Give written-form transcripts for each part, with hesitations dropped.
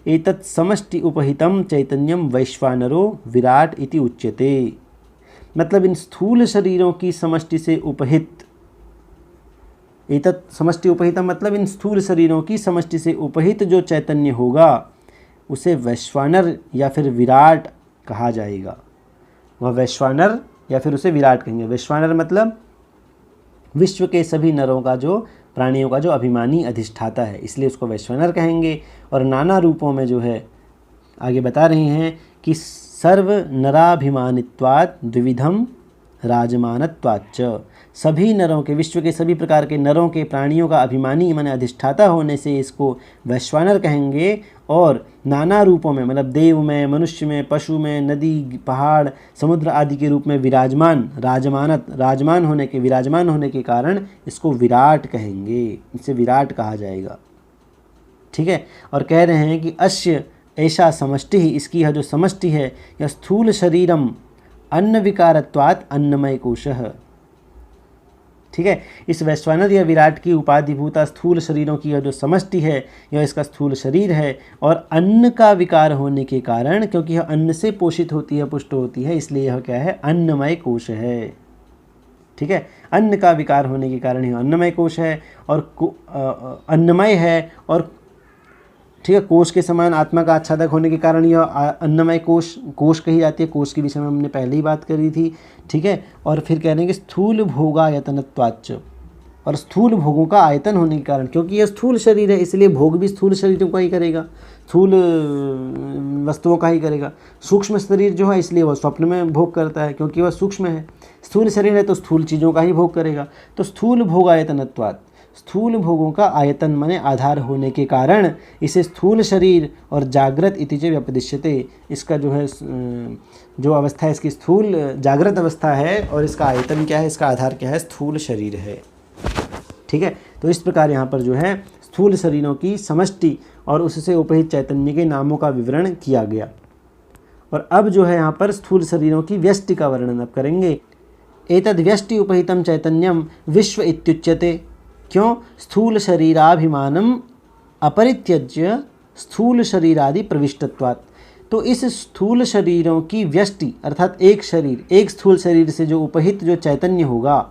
एतत् समष्टि उपहितं चैतन्यम वैश्वानरो विराट इति उच्यते। मतलब इन स्थूल शरीरों की समष्टि से उपहित, एतत् समष्टि उपहितम मतलब इन स्थूल शरीरों की समष्टि से उपहित जो चैतन्य होगा उसे वैश्वानर या फिर विराट कहा जाएगा। वह वैश्वानर या फिर उसे विराट कहेंगे। वैश्वानर मतलब विश्व के सभी नरों का जो, प्राणियों का जो अभिमानी अधिष्ठाता है, इसलिए उसको वैश्वानर कहेंगे। और नाना रूपों में जो है आगे बता रहे हैं कि सर्व नराभिमानित्वात् द्विविधम राजमानत्वाच्च, सभी नरों के, विश्व के सभी प्रकार के नरों के, प्राणियों का अभिमानी माने अधिष्ठाता होने से इसको वैश्वानर कहेंगे। और नाना रूपों में मतलब देव में, मनुष्य में, पशु में, नदी, पहाड़, समुद्र आदि के रूप में विराजमान, राजमान होने के कारण इसको विराट कहेंगे, इसे विराट कहा जाएगा। ठीक है। और कह रहे हैं कि अस्य ऐसा समष्टि ही, इसकी यह जो समष्टि है, यह स्थूल शरीरम अन्न विकारत्वात् अन्नमय कोशः। ठीक है। इस वैश्वानर या विराट की उपाधिभूता स्थूल शरीरों की यह जो समष्टि है, यह इसका स्थूल शरीर है। और अन्न का विकार होने के कारण, क्योंकि यह अन्न से पोषित होती है, पुष्ट होती है, इसलिए यह क्या है, अन्नमय कोश है। ठीक है। अन्न का विकार होने के कारण यह अन्नमय कोश है और अन्नमय है। और ठीक है, कोश के समान आत्मा का आच्छादक होने के कारण यह अन्नमय कोश कही जाती है। कोश के विषय में हमने पहले ही बात करी थी। ठीक है। और फिर कह रहे हैं कि स्थूल भोगायतनत्वाच्च, और स्थूल भोगों का आयतन होने के कारण, क्योंकि यह स्थूल शरीर है इसलिए भोग भी स्थूल शरीरों का ही करेगा, स्थूल वस्तुओं का ही करेगा। सूक्ष्म शरीर जो है इसलिए वह स्वप्न में भोग करता है, क्योंकि वह सूक्ष्म है। स्थूल शरीर है तो स्थूल चीज़ों का ही भोग करेगा। तो स्थूल भोगायतनत्वात्, स्थूल भोगों का आयतन माने आधार होने के कारण इसे स्थूल शरीर और जागृत इति च व्यपदिश्यते, इसका जो है जो अवस्था है इसकी स्थूल जागृत अवस्था है, और इसका आयतन क्या है, इसका आधार क्या है, स्थूल शरीर है। ठीक है। तो इस प्रकार यहाँ पर जो है स्थूल शरीरों की समष्टि और उससे उपहित चैतन्य के नामों का विवरण किया गया। और अब जो है यहाँ पर स्थूल शरीरों की व्यष्टि का वर्णन अब करेंगे। एतद् व्यष्टि उपहितं चैतन्यम विश्व इत्युच्यते। क्यों? स्थूल शरीराभिमानम अपरित्यज्य स्थूल शरीरादि प्रविष्टत्वात्। तो इस स्थूल शरीरों की व्यष्टि अर्थात एक शरीर, एक स्थूल शरीर से जो उपहित जो चैतन्य होगा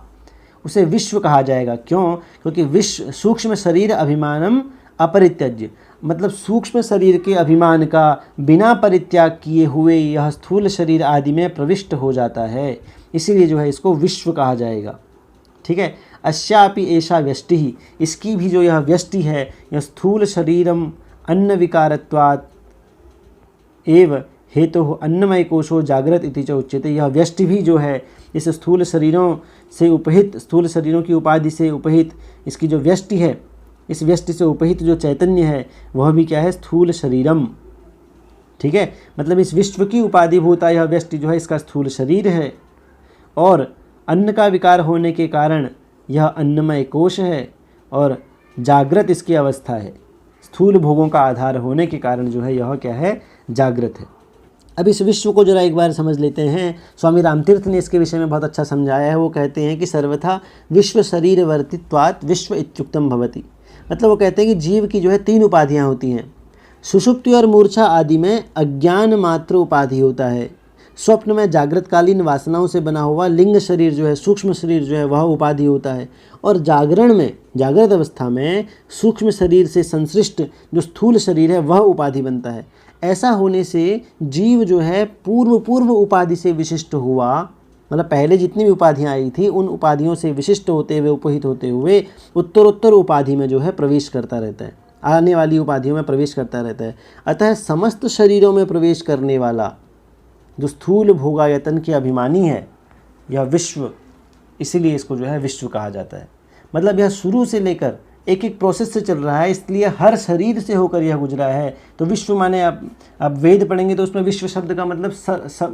उसे विश्व कहा जाएगा। क्यों? क्योंकि विश्व सूक्ष्म शरीर अभिमानम अपरित्यज्य, मतलब सूक्ष्म शरीर के अभिमान का बिना परित्याग किए हुए यह स्थूल शरीर आदि में प्रविष्ट हो जाता है, इसीलिए जो है इसको विश्व कहा जाएगा। ठीक है। अस्यापि एषा व्यष्टि ही, इसकी भी जो यह व्यष्टि है, यह स्थूल शरीरम अन्न विकारत्वात् एव हेतु अन्नमय कोशो जागृत इति च उच्यते। यह व्यष्टि भी जो है इस स्थूल शरीरों से उपहित, स्थूल शरीरों की उपाधि से उपहित इसकी जो व्यष्टि है, इस व्यष्टि से उपहित जो चैतन्य है वह भी क्या है, स्थूल शरीरम। ठीक है। मतलब इस विश्व की उपाधिभूता यह व्यष्टि जो है इसका स्थूल शरीर है, और अन्न का विकार होने के कारण यह अन्नमय कोश है, और जागृत इसकी अवस्था है। स्थूल भोगों का आधार होने के कारण जो है यह क्या है, जागृत है। अब इस विश्व को जरा एक बार समझ लेते हैं। स्वामी रामतीर्थ ने इसके विषय में बहुत अच्छा समझाया है। वो कहते हैं कि सर्वथा विश्व शरीर वर्तित्वात् विश्व इत्युक्तम भवति। मतलब वो कहते हैं कि जीव की जो है तीन उपाधियाँ होती हैं। सुषुप्ति और मूर्छा आदि में अज्ञान मात्र उपाधि होता है। स्वप्न में जागृतकालीन वासनाओं से बना हुआ लिंग शरीर जो है, सूक्ष्म शरीर जो है वह उपाधि होता है। और जागरण में, जागृत अवस्था में सूक्ष्म शरीर से संश्लिष्ट जो स्थूल शरीर है वह उपाधि बनता है। ऐसा होने से जीव जो है पूर्व उपाधि से विशिष्ट हुआ, मतलब पहले जितनी भी उपाधियाँ आई थी उन उपाधियों से विशिष्ट होते हुए, उपहित होते हुए उत्तरोत्तर उपाधि में जो है प्रवेश करता रहता है, आने वाली उपाधियों में प्रवेश करता रहता है। अतः समस्त शरीरों में प्रवेश करने वाला जो स्थूल भोगायतन के अभिमानी है यह विश्व, इसीलिए इसको जो है विश्व कहा जाता है। मतलब यह शुरू से लेकर एक एक प्रोसेस से चल रहा है, इसलिए हर शरीर से होकर यह गुजरा है। तो विश्व माने अब वेद पढ़ेंगे तो उसमें विश्व शब्द का मतलब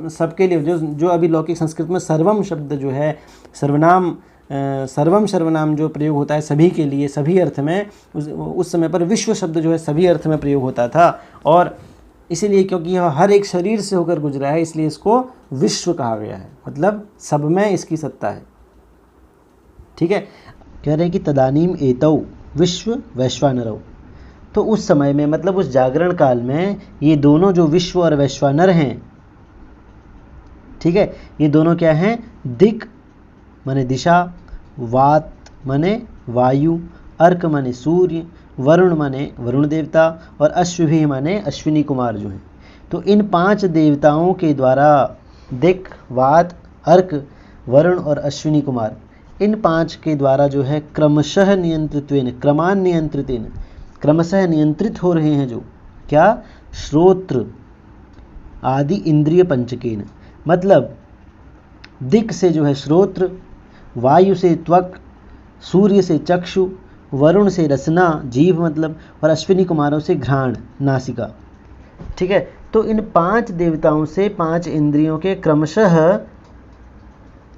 सबके लिए, जो अभी लौकिक संस्कृत में सर्वम शब्द जो है, सर्वनाम, सर्वम सर्वनाम जो प्रयोग होता है सभी के लिए, सभी अर्थ में, उस समय पर विश्व शब्द जो है सभी अर्थ में प्रयोग होता था। और इसीलिए क्योंकि यह हर एक शरीर से होकर गुजरा है इसलिए इसको विश्व कहा गया है, मतलब सब में इसकी सत्ता है। ठीक है। कह रहे हैं कि तदानीम एतौ विश्व वैश्वानरौ। तो तो उस समय में मतलब उस जागरण काल में ये दोनों जो विश्व और वैश्वानर हैं, ठीक है, ये दोनों क्या हैं? दिक् माने दिशा, वात माने वायु, अर्क माने सूर्य, वरुण माने वरुण देवता और अश्वभी माने अश्विनी कुमार जो हैं। तो इन 5 देवताओं के द्वारा दिक्, वात, अर्क, वरुण और अश्विनी कुमार, इन 5 के द्वारा जो है क्रमशः नियंत्रित्वेन, क्रमान नियंत्रितेन, क्रमशः नियंत्रित हो रहे हैं जो क्या? श्रोत्र आदि इंद्रिय पंचकेन, मतलब दिक् से जो है श्रोत्र, वायु से त्वक, सूर्य से चक्षु, वरुण से रसना जीभ मतलब, और अश्विनी कुमारों से घ्राण नासिका। ठीक है, तो इन 5 देवताओं से 5 इंद्रियों के क्रमशः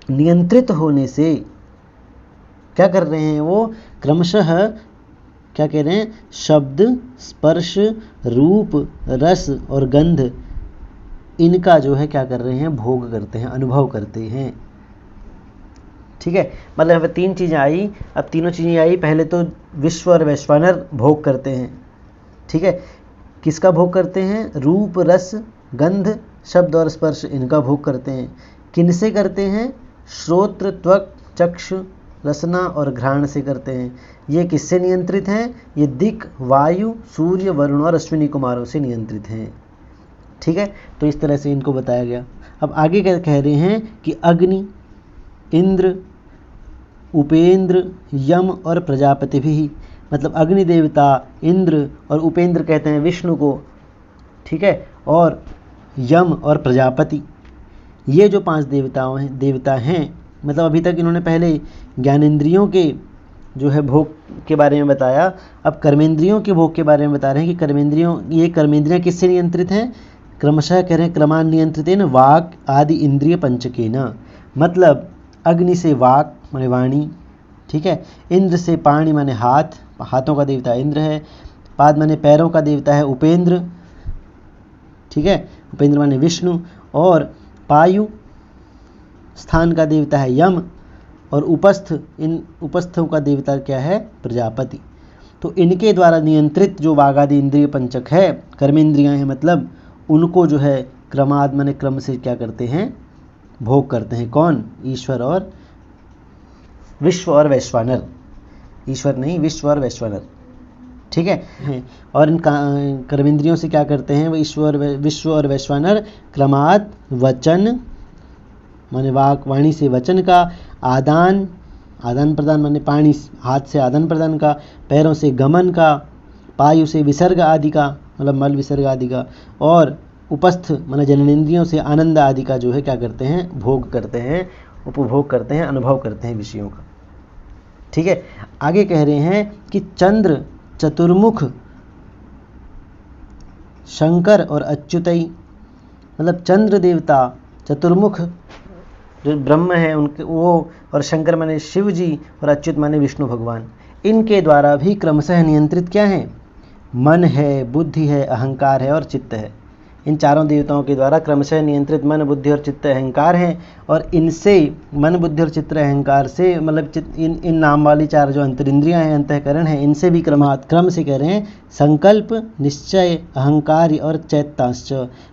नियंत्रित होने से क्या कर रहे हैं? वो क्रमशः क्या कह रहे हैं? शब्द, स्पर्श, रूप, रस और गंध, इनका जो है क्या कर रहे हैं? भोग करते हैं, अनुभव करते हैं। ठीक है, मतलब यहाँ पे 3 चीज़ें आई। अब तीनों चीज़ें आई, पहले तो विश्व और वैश्वानर भोग करते हैं। ठीक है, किसका भोग करते हैं? रूप, रस, गंध, शब्द और स्पर्श, इनका भोग करते हैं। किनसे करते हैं? श्रोत्र, त्वक, चक्षु, रसना और घ्राण से करते हैं। ये किससे नियंत्रित हैं? ये दिक्, वायु, सूर्य, वरुण और अश्विनी कुमारों से नियंत्रित हैं। ठीक है, तो इस तरह से इनको बताया गया। अब आगे क्या कह रहे हैं कि अग्नि, इंद्र, उपेंद्र, यम और प्रजापति भी, मतलब अग्नि देवता, इंद्र और उपेंद्र कहते हैं विष्णु को, ठीक है, और यम और प्रजापति, ये जो 5 देवता हैं, मतलब अभी तक इन्होंने पहले ज्ञानेंद्रियों के जो है भोग के बारे में बताया, अब कर्मेंद्रियों के भोग के बारे में बता रहे हैं कि ये कर्मेंद्रियां किससे नियंत्रित हैं? क्रमशः कह रहे हैं क्रमान नियंत्रितेन वाक् आदि इंद्रिय पंचकेन, मतलब अग्नि से वाक् माने वाणी, ठीक है, इंद्र से पाणी माने हाथ, हाथों का देवता इंद्र है, पाद माने पैरों का देवता है उपेंद्र, ठीक है, उपेंद्र माने विष्णु, और पायु स्थान का देवता है यम, और उपस्थ, इन उपस्थों का देवता क्या है? प्रजापति। तो इनके द्वारा नियंत्रित जो वाग आदि इंद्रिय पंचक है, कर्मेंद्रियां हैं, मतलब उनको जो है क्रमाद माने क्रम से क्या करते हैं? भोग करते हैं। कौन? ईश्वर और विश्व और वैश्वानर, ईश्वर नहीं, विश्व और वैश्वानर। ठीक है, और इन कर्मेंद्रियों से क्या करते हैं? वो विश्व और वैश्वानर क्रमाद वचन माने वाक, वाणी से वचन का, आदान प्रदान माने पानी, हाथ से आदान प्रदान का, पैरों से गमन का, पायु से विसर्ग आदि का, मतलब मल विसर्ग आदि का, और उपस्थ माने जननेंद्रियों से आनंद आदि का जो है क्या करते हैं? भोग करते हैं, उपभोग करते हैं, अनुभव करते हैं विषयों का। ठीक है, आगे कह रहे हैं कि चंद्र, चतुर्मुख, शंकर और अच्युतई, मतलब चंद्र देवता, चतुर्मुख जो ब्रह्म है उनके वो, और शंकर माने शिव जी, और अच्युत माने विष्णु भगवान, इनके द्वारा भी क्रमशः नियंत्रित क्या है? मन है, बुद्धि है, अहंकार है और चित्त है। इन चारों देवताओं के द्वारा क्रमशः नियंत्रित मन, बुद्धि और चित्त, अहंकार हैं, और इनसे मन, बुद्धि और चित्त, अहंकार से, मतलब इन नाम वाली 4 जो अंतरिंद्रियां हैं, अंतःकरण हैं, इनसे भी क्रम से कह रहे हैं संकल्प, निश्चय, अहंकार और चैत्तांश,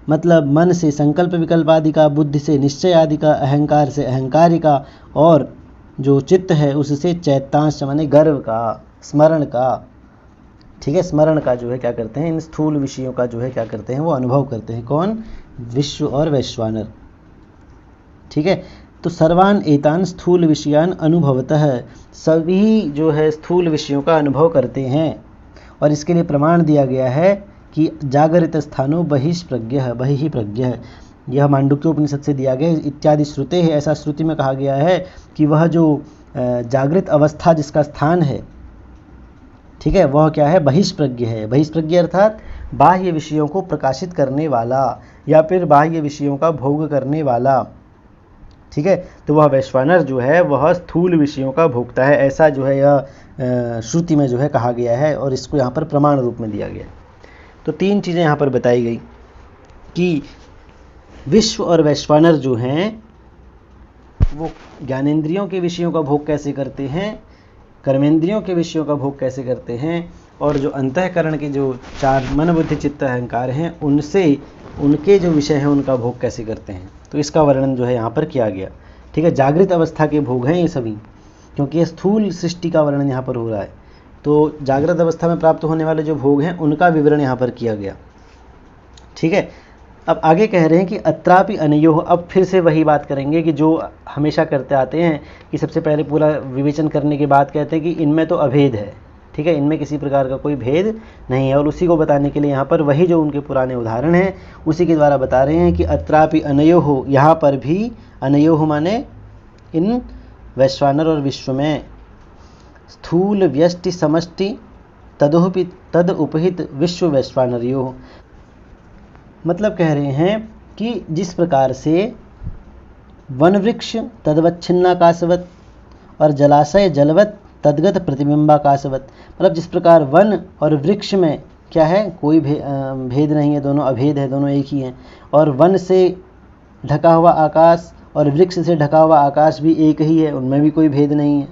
मतलब मन से संकल्प विकल्प आदि का, बुद्धि से निश्चय आदि का, अहंकार से अहंकारी का, और जो चित्त है उससे चैत्तांश माने गर्व का, स्मरण का। ठीक है, स्मरण का जो है क्या करते हैं? इन स्थूल विषयों का जो है क्या करते हैं? वो अनुभव करते हैं। कौन? विश्व और वैश्वानर। ठीक है, तो सर्वान एतान स्थूल विषयान अनुभवतः, सभी जो है स्थूल विषयों का अनुभव करते हैं, और इसके लिए प्रमाण दिया गया है कि जागरित स्थानो बहिष्प्रज्ञः, बहिः प्रज्ञः, यह मांडुक्योपनिषद से दिया गया इत्यादि श्रुते है। ऐसा श्रुति में कहा गया है कि वह जो जागृत अवस्था जिसका स्थान है, ठीक है, वह क्या है? बहिष्प्रज्ञ है। बहिष्प्रज्ञ अर्थात बाह्य विषयों को प्रकाशित करने वाला, या फिर बाह्य विषयों का भोग करने वाला। ठीक है, तो वह वैश्वानर जो है वह स्थूल विषयों का भोगता है, ऐसा जो है यह श्रुति में जो है कहा गया है, और इसको यहाँ पर प्रमाण रूप में दिया गया। तो 3 चीज़ें यहाँ पर बताई गई कि विश्व और वैश्वानर जो हैं वो ज्ञानेंद्रियों के विषयों का भोग कैसे करते हैं, कर्मेंद्रियों के विषयों का भोग कैसे करते हैं, और जो अंतःकरण के जो 4 मन बुद्धि चित्त अहंकार हैं उनसे उनके जो विषय हैं उनका भोग कैसे करते हैं, तो इसका वर्णन जो है यहाँ पर किया गया। ठीक है, जागृत अवस्था के भोग हैं ये सभी, क्योंकि ये स्थूल सृष्टि का वर्णन यहाँ पर हो रहा है। तो जागृत अवस्था में प्राप्त होने वाले जो भोग हैं उनका विवरण यहाँ पर किया गया। ठीक है, अब आगे कह रहे हैं कि अत्रापि अनयोः, अब फिर से वही बात करेंगे कि जो हमेशा करते आते हैं कि सबसे पहले पूरा विवेचन करने के बाद कहते हैं कि इनमें तो अभेद है। ठीक है, इनमें किसी प्रकार का कोई भेद नहीं है, और उसी को बताने के लिए यहाँ पर वही जो उनके पुराने उदाहरण हैं उसी के द्वारा बता रहे हैं कि अत्रापि अनयोः, यहाँ पर भी अनयोः माने इन वैश्वानर और विश्व में, स्थूल व्यष्टि समष्टि तद उपहित विश्व वैश्वानर्योः, मतलब कह रहे हैं कि जिस प्रकार से वन वृक्ष तद्वच्छिन्नाकाशवत और जलाशय जलवत तद्गत प्रतिबिंबाकाशवत, मतलब जिस प्रकार वन और वृक्ष में क्या है, कोई भेद नहीं है, दोनों अभेद है, दोनों एक ही हैं, और वन से ढका हुआ आकाश और वृक्ष से ढका हुआ आकाश भी एक ही है, उनमें भी कोई भेद नहीं है,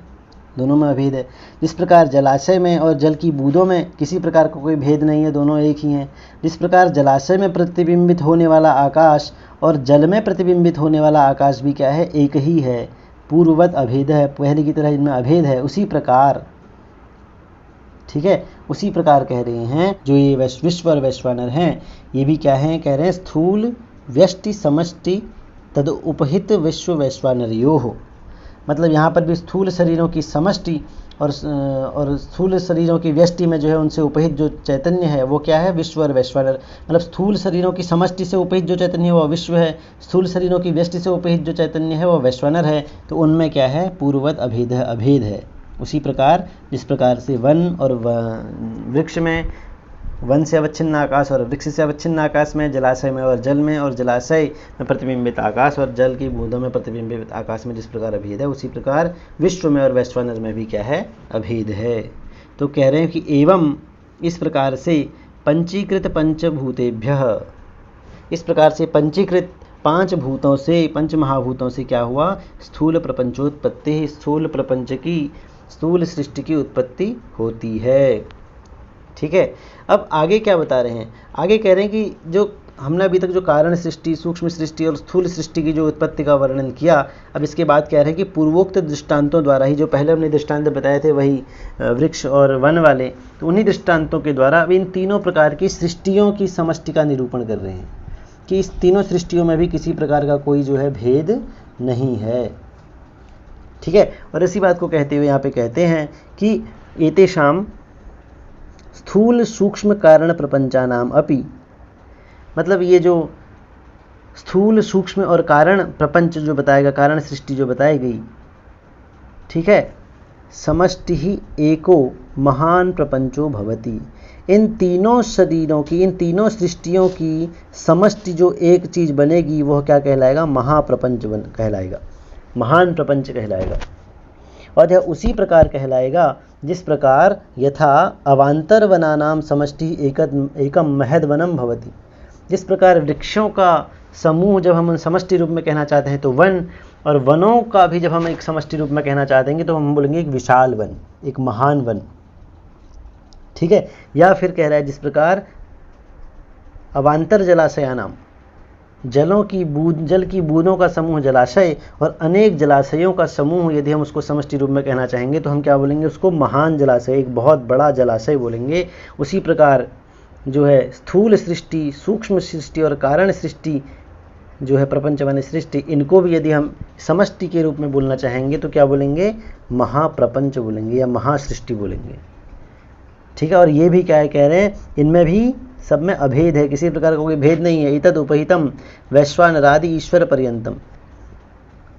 दोनों में अभेद है। जिस प्रकार जलाशय में और जल की बूंदों में किसी प्रकार का कोई भेद नहीं है, दोनों एक ही हैं। जिस प्रकार जलाशय में प्रतिबिंबित होने वाला आकाश और जल में प्रतिबिंबित होने वाला आकाश भी क्या है, एक ही है, पूर्ववत अभेद है, पहले की तरह इनमें अभेद है, उसी प्रकार। ठीक है, उसी प्रकार कह रहे हैं जो ये विश्व और वैश्वानर हैं ये भी क्या हैं, कह रहे हैं स्थूल व्यष्टि समष्टि तद उपहित विश्व वैश्वानर्योः, मतलब यहाँ पर भी स्थूल शरीरों की समष्टि और स्थूल शरीरों की व्यष्टि में जो है उनसे उपहित जो चैतन्य है वो क्या है, विश्व और वैश्वानर, मतलब स्थूल शरीरों की समष्टि से उपहित जो चैतन्य है वो विश्व है, स्थूल शरीरों की व्यष्टि से उपहित जो चैतन्य है वो वैश्वानर है। तो उनमें क्या है, पूर्ववत अभेद है। उसी प्रकार जिस प्रकार से वन और वृक्ष में, वन से अवच्छिन्न आकाश और वृक्ष से अवच्छिन्न आकाश में, जलाशय में और जल में, और जलाशय में प्रतिबिंबित आकाश और जल की बूंदों में प्रतिबिंबित आकाश में जिस प्रकार अभेद है, उसी प्रकार विश्व में और वैश्वानर में भी क्या है, अभेद है। तो कह रहे हैं कि एवं इस प्रकार से पंचीकृत पंचभूतेभ्यः, इस प्रकार से पंचीकृत 5 भूतों से, 5 महाभूतों से क्या हुआ, स्थूल प्रपंचोत्पत्ति, स्थूल प्रपंच की, स्थूल सृष्टि की उत्पत्ति होती है। ठीक है, अब आगे क्या बता रहे हैं, आगे कह रहे हैं कि जो हमने अभी तक जो कारण सृष्टि, सूक्ष्म सृष्टि और स्थूल सृष्टि की जो उत्पत्ति का वर्णन किया, अब इसके बाद कह रहे हैं कि पूर्वोक्त दृष्टांतों द्वारा ही, जो पहले हमने दृष्टांत बताए थे वही वृक्ष और वन वाले, तो उन्हीं दृष्टांतों के द्वारा अब इन तीनों प्रकार की सृष्टियों की समष्टि का निरूपण कर रहे हैं कि इस तीनों सृष्टियों में भी किसी प्रकार का कोई जो है भेद नहीं है। ठीक है, और इसी बात को कहते हुए यहाँ पे कहते हैं कि एतेषाम स्थूल सूक्ष्म कारण प्रपंचानाम अपि, मतलब ये जो स्थूल सूक्ष्म और कारण प्रपंच जो बताएगा, कारण सृष्टि जो बताई गई, ठीक है, समष्टि ही एको महान प्रपंचो भवति, इन तीनों शरीरों की, इन तीनों सृष्टियों की समष्टि जो एक चीज बनेगी वह क्या कहलाएगा, महाप्रपंच कहलाएगा, महान प्रपंच कहलाएगा। और यह उसी प्रकार कहलाएगा जिस प्रकार यथा अवांतर वनानाम समष्टि एकम महद वनम भवति, जिस प्रकार वृक्षों का समूह जब हम समष्टि रूप में कहना चाहते हैं तो वन, और वनों का भी जब हम एक समष्टि रूप में कहना चाहते हैं तो हम बोलेंगे एक विशाल वन, एक महान वन। ठीक है, या फिर कह रहा है जिस प्रकार अवांतर जलाशयानाम, जल की बूंदों का समूह जलाशय, और अनेक जलाशयों का समूह यदि हम उसको समष्टि रूप में कहना चाहेंगे तो हम क्या बोलेंगे, उसको महान जलाशय, एक बहुत बड़ा जलाशय बोलेंगे। उसी प्रकार जो है स्थूल सृष्टि, सूक्ष्म सृष्टि और कारण सृष्टि जो है प्रपंच माने सृष्टि, इनको भी यदि हम समष्टि के रूप में बोलना चाहेंगे तो क्या बोलेंगे, महाप्रपंच बोलेंगे या महासृष्टि बोलेंगे। ठीक है, और ये भी क्या है, कह रहे हैं इनमें भी सब में अभेद है, किसी प्रकार का कोई भेद नहीं है। इतद उपहितम वैश्वानरादि ईश्वर पर्यंतम।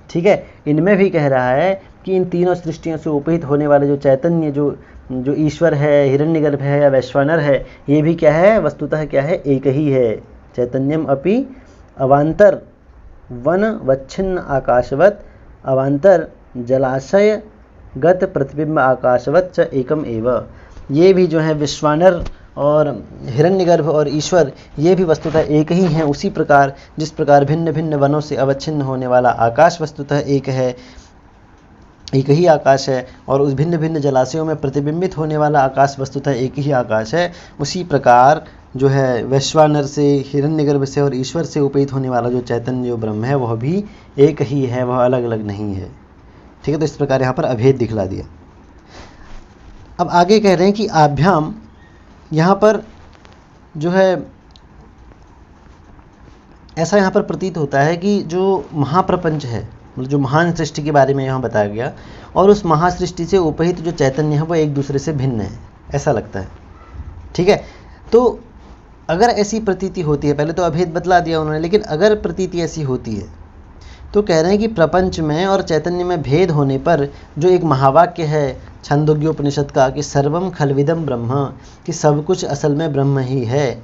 ठीक है, इनमें भी कह रहा है कि इन तीनों सृष्टियों से उपहित होने वाले जो चैतन्य, जो ईश्वर है, हिरण्यगर्भ है या वैश्वानर है, ये भी क्या है, वस्तुतः क्या है, एक ही है। चैतन्यम अपि अवांतर वन वच्छिन्न आकाशवत अवांतर जलाशय गत प्रतिबिंब आकाशवत च एकम एव। ये भी जो है विश्वानर और हिरण्यगर्भ और ईश्वर, ये भी वस्तुतः एक ही हैं। उसी प्रकार जिस प्रकार भिन्न भिन्न वनों से अवच्छिन्न होने वाला आकाश वस्तुतः एक है, एक ही आकाश है और उस भिन्न भिन्न जलाशयों में प्रतिबिंबित होने वाला आकाश वस्तुतः एक ही आकाश है, उसी प्रकार जो है वैश्वानर से, हिरण्यगर्भ से और ईश्वर से उपहित होने वाला जो चैतन्य जो ब्रह्म है वह भी एक ही है, वह अलग अलग नहीं है। ठीक है, तो इस प्रकार यहाँ पर अभेद दिखला दिया। अब आगे कह रहे हैं कि आभ्याम, यहाँ पर जो है ऐसा यहाँ पर प्रतीत होता है कि जो महाप्रपंच है, मतलब जो महान सृष्टि के बारे में यहाँ बताया गया, और उस महासृष्टि से उपहित जो चैतन्य है वो एक दूसरे से भिन्न है, ऐसा लगता है। ठीक है, तो अगर ऐसी प्रतीति होती है, पहले तो अभेद बतला दिया उन्होंने, लेकिन अगर प्रतीति ऐसी होती है तो कह रहे हैं कि प्रपंच में और चैतन्य में भेद होने पर जो एक महावाक्य है छंदोग्योपनिषद का कि सर्वम खलविदम ब्रह्म, कि सब कुछ असल में ब्रह्म ही है,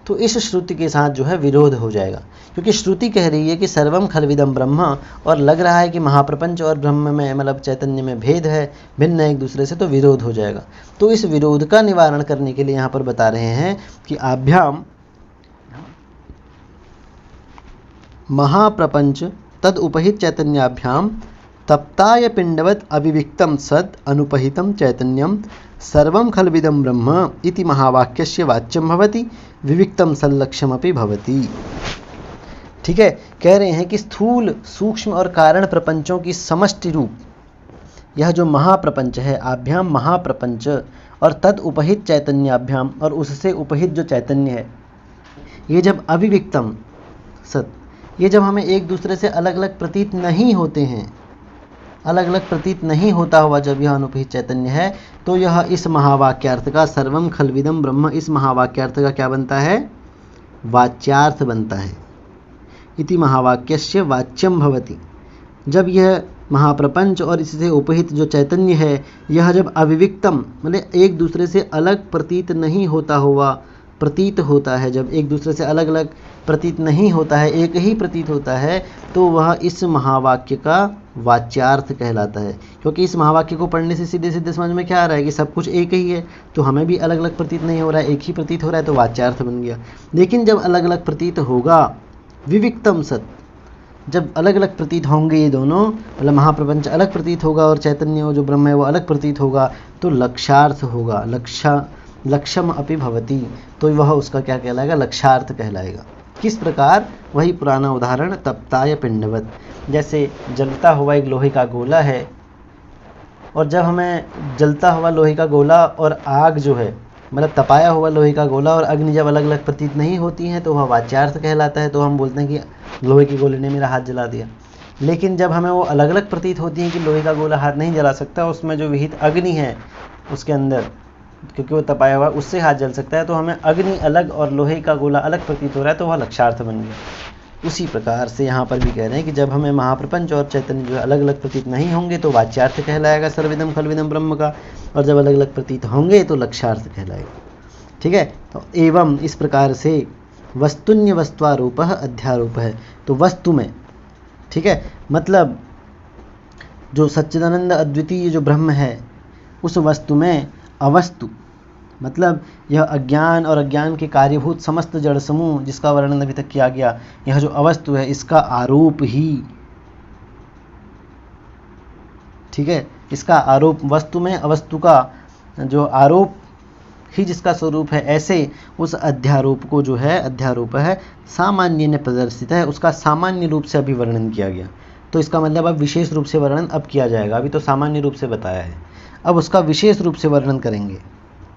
तो इस श्रुति के साथ जो है विरोध हो जाएगा, क्योंकि श्रुति कह रही है कि सर्वम खलविदम ब्रह्म और लग रहा है कि महाप्रपंच और ब्रह्म में, मतलब चैतन्य में भेद है, भिन्न है एक दूसरे से, तो विरोध हो जाएगा। तो इस विरोध का निवारण करने के लिए यहाँ पर बता रहे हैं कि आभ्याम महाप्रपंच तद उपहित चैतन्याभ्याम तप्ताय पिंडवत अविविक्तम सद अनुपहितम चैतन्यम सर्वम खलविदम ब्रह्म इति महावाक्यस्य वाच्यम भवति विविक्तम सल्लक्ष्यमपि भवति। ठीक है, कह रहे हैं कि स्थूल, सूक्ष्म और कारण प्रपंचों की समष्टि रूप यह जो महाप्रपंच है, आभ्याम महाप्रपंच, और तद उपहित चैतन्याभ्याम, और उससे उपहित जो चैतन्य है, ये जब अविविक्तम सत, ये जब हमें एक दूसरे से अलग अलग प्रतीत नहीं होते हैं, अलग अलग प्रतीत नहीं होता हुआ जब यह अनुपहित चैतन्य है, तो यह इस महावाक्यार्थ का सर्वम खलविदम ब्रह्म, इस महावाक्यार्थ का क्या बनता है? वाच्यार्थ बनता है। इति महावाक्यस्य वाच्यम भवति। जब यह महाप्रपंच और इससे उपहित जो चैतन्य है, यह जब अविविक्तम, मतलब एक दूसरे से अलग प्रतीत नहीं होता हुआ प्रतीत होता है, जब एक दूसरे से अलग अलग प्रतीत नहीं होता है, एक ही प्रतीत होता है, तो वह इस महावाक्य का वाच्यार्थ कहलाता है। क्योंकि इस महावाक्य को पढ़ने से सीधे सीधे समझ में क्या आ रहा है कि सब कुछ एक ही है, तो हमें भी अलग अलग प्रतीत नहीं हो रहा है, एक ही प्रतीत हो रहा है, तो वाच्यार्थ बन गया। लेकिन जब अलग अलग प्रतीत होगा, विविक्तम सत, जब अलग अलग प्रतीत होंगे ये दोनों, मतलब महाप्रपंच अलग प्रतीत होगा और चैतन्य जो ब्रह्म है वो अलग प्रतीत होगा, तो लक्षार्थ होगा। लक्ष्यम अपि भवति, तो वह उसका क्या कहलाएगा? लक्षार्थ कहलाएगा। किस प्रकार? वही पुराना उदाहरण तप्ताय पिंडवत, जैसे जलता हुआ एक लोहे का गोला है, और जब हमें जलता हुआ लोहे का गोला और आग जो है, मतलब तपाया हुआ लोहे का गोला और अग्नि जब अलग अलग प्रतीत नहीं होती हैं, तो वह वाच्यार्थ कहलाता है। तो हम बोलते हैं कि लोहे के गोले ने मेरा हाथ जला दिया। लेकिन जब हमें वो अलग अलग प्रतीत होती हैं कि लोहे का गोला हाथ नहीं जला सकता, उसमें जो विहित अग्नि है उसके अंदर, क्योंकि वो तपाया हुआ, उससे हाथ जल सकता है, तो हमें अग्नि अलग और लोहे का गोला अलग प्रतीत हो रहा है, तो वह लक्षार्थ बन गया। उसी प्रकार से यहाँ पर भी कह रहे हैं कि जब हमें महाप्रपंच और चैतन्य जो अलग अलग प्रतीत नहीं होंगे, तो वाच्यार्थ कहलाएगा सर्विदम खलविदम ब्रह्म का, और जब अलग अलग प्रतीत होंगे तो लक्षार्थ कहलाएगा। ठीक है, तो एवं इस प्रकार से वस्तुन्य वस्त्वारूप अध्यारूप है, तो वस्तु में, ठीक है, मतलब जो सच्चिदानंद अद्वितीय जो ब्रह्म है, उस वस्तु में अवस्तु, मतलब यह अज्ञान और अज्ञान के कार्यभूत समस्त जड़ समूह जिसका वर्णन अभी तक किया गया, यह जो अवस्तु है इसका आरोप ही, ठीक है, इसका आरोप, वस्तु में अवस्तु का जो आरोप ही जिसका स्वरूप है, ऐसे उस अध्यारोप को जो है, अध्यारोप है, सामान्य ने प्रदर्शित है, उसका सामान्य रूप से अभी वर्णन किया गया। तो इसका मतलब अब विशेष रूप से वर्णन अब किया जाएगा। अभी तो सामान्य रूप से बताया है, अब उसका विशेष रूप से वर्णन करेंगे।